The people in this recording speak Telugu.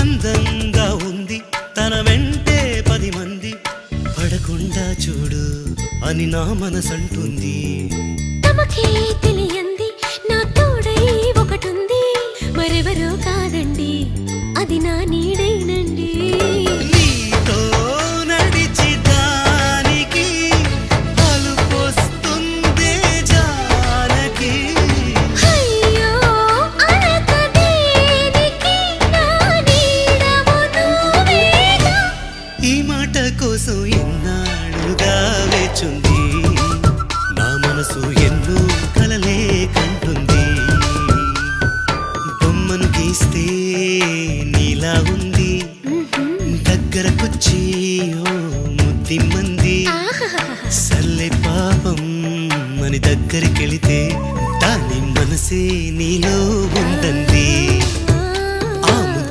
అందంగా ఉంది తన వెంటే 10 మంది పడకుండా చూడు అని నా మనసంటుంది తమకే తెలియంది నా తోడై ఒకటుంది మరెవరో కాదండి అది నా నీడైనండి నీతో నడిచి దానికి అలుపొస్తుందే జానకి అయ్యో అనక దేనికి నా నీడవు నువ్వేగా ఈ మాట కోసం ఎన్నాళ్ళుగా వేచుంది నా మనసు ఎన్నో కలలే కంటుంది బొమ్మను గీస్తే నీలా ఉంది దగ్గరకొచ్చి ఓ ముద్దిమ్మంది సల్లె పాపం అని దగ్గరికెళితే దాని మనసే నీలో ఉందంది